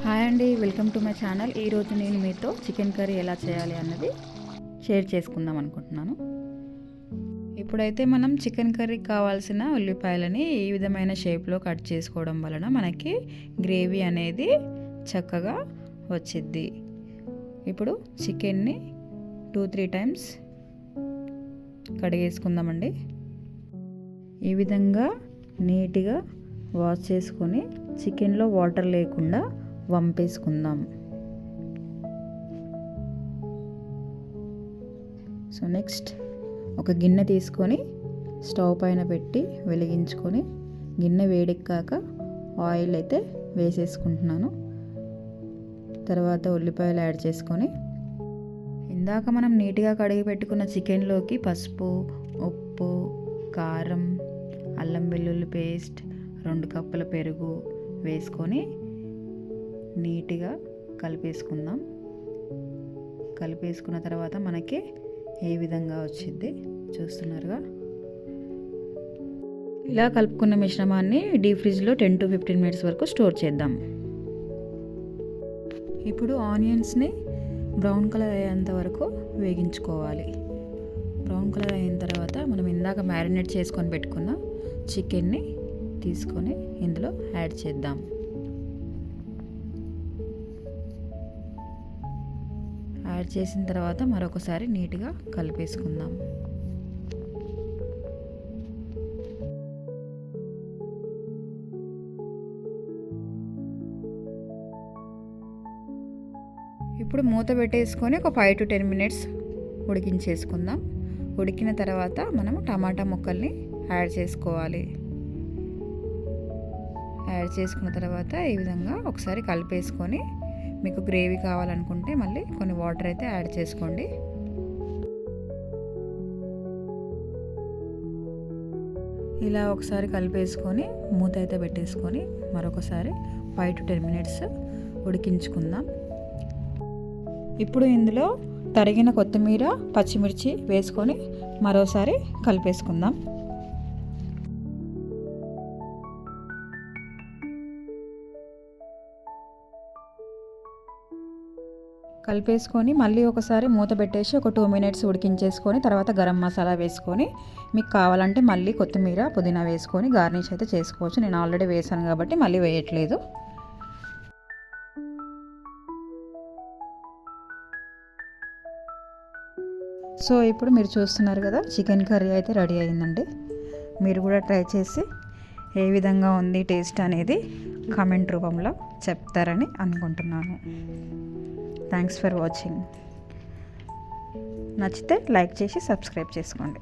Hi అండి, welcome to my channel. ఈరోజు నేను మీతో చికెన్ కర్రీ ఎలా చేయాలి అన్నది షేర్ చేసుకుందాం అనుకుంటున్నాను. ఇప్పుడైతే మనం చికెన్ కర్రీకి కావాల్సిన ఉల్లిపాయలని ఈ విధమైన షేప్లో కట్ చేసుకోవడం వలన మనకి గ్రేవీ అనేది చక్కగా వచ్చిద్ది. ఇప్పుడు చికెన్ని 2-3 టైమ్స్ కడిగేసుకుందామండి. ఈ విధంగా నీట్గా వాష్ చేసుకొని చికెన్లో వాటర్ లేకుండా వంపేసుకుందాం. సో నెక్స్ట్ ఒక గిన్నె తీసుకొని స్టవ్ పైన పెట్టి వెలిగించుకొని గిన్నె వేడెక్కాక ఆయిల్ అయితే వేసేసుకుంటున్నాను. తర్వాత ఉల్లిపాయలు యాడ్ చేసుకొని ఇందాక మనం నీట్గా కడిగి పెట్టుకున్న చికెన్లోకి పసుపు, ఉప్పు, కారం, అల్లం వెల్లుల్లి పేస్ట్, 2 కప్పుల పెరుగు వేసుకొని నీట్గా కలిపేసుకుందాం. కలిపేసుకున్న తర్వాత మనకి ఏ విధంగా వచ్చింది చూస్తున్నారుగా. ఇలా కలుపుకున్న మిశ్రమాన్ని డీప్ ఫ్రిడ్జ్లో 10-15 మినిట్స్ వరకు స్టోర్ చేద్దాం. ఇప్పుడు ఆనియన్స్ని బ్రౌన్ కలర్ అయ్యేంత వరకు వేగించుకోవాలి. బ్రౌన్ కలర్ అయిన తర్వాత మనం ఇందాక మ్యారినేట్ చేసుకొని పెట్టుకున్న చికెన్ని తీసుకొని ఇందులో యాడ్ చేద్దాం. యాడ్ చేసిన తర్వాత మరొకసారి నీట్గా కలిపేసుకుందాం. ఇప్పుడు మూత పెట్టేసుకొని ఒక 5-10 మినిట్స్ ఉడికించేసుకుందాం. ఉడికిన తర్వాత మనం టమాటా ముక్కల్ని యాడ్ చేసుకోవాలి. యాడ్ చేసుకున్న తర్వాత ఈ విధంగా ఒకసారి కలిపేసుకొని మీకు గ్రేవీ కావాలనుకుంటే మళ్ళీ కొన్ని వాటర్ అయితే యాడ్ చేసుకోండి. ఇలా ఒకసారి కలిపేసుకొని మూత అయితే పెట్టేసుకొని మరొకసారి 5-10 మినిట్స్ ఉడికించుకుందాం. ఇప్పుడు ఇందులో తరిగిన కొత్తిమీర, పచ్చిమిర్చి వేసుకొని మరోసారి కలిపేసుకుందాం. కలిపేసుకొని మళ్ళీ ఒకసారి మూత పెట్టేసి ఒక 2 మినిట్స్ ఉడికించేసుకొని తర్వాత గరం మసాలా వేసుకొని మీకు కావాలంటే మళ్ళీ కొత్తిమీర, పుదీనా వేసుకొని గార్నిష్ అయితే చేసుకోవచ్చు. నేను ఆల్రెడీ వేసాను కాబట్టి మళ్ళీ వేయట్లేదు. సో ఇప్పుడు మీరు చూస్తున్నారు కదా, చికెన్ కర్రీ అయితే రెడీ అయిందండి. మీరు కూడా ట్రై చేసి ఏ విధంగా ఉంది టేస్ట్ అనేది కామెంట్ రూపంలో చెప్తారని అనుకుంటున్నాను. Thanks for watching. నచ్చితే లైక్ చేసి సబ్స్క్రైబ్ చేసుకోండి.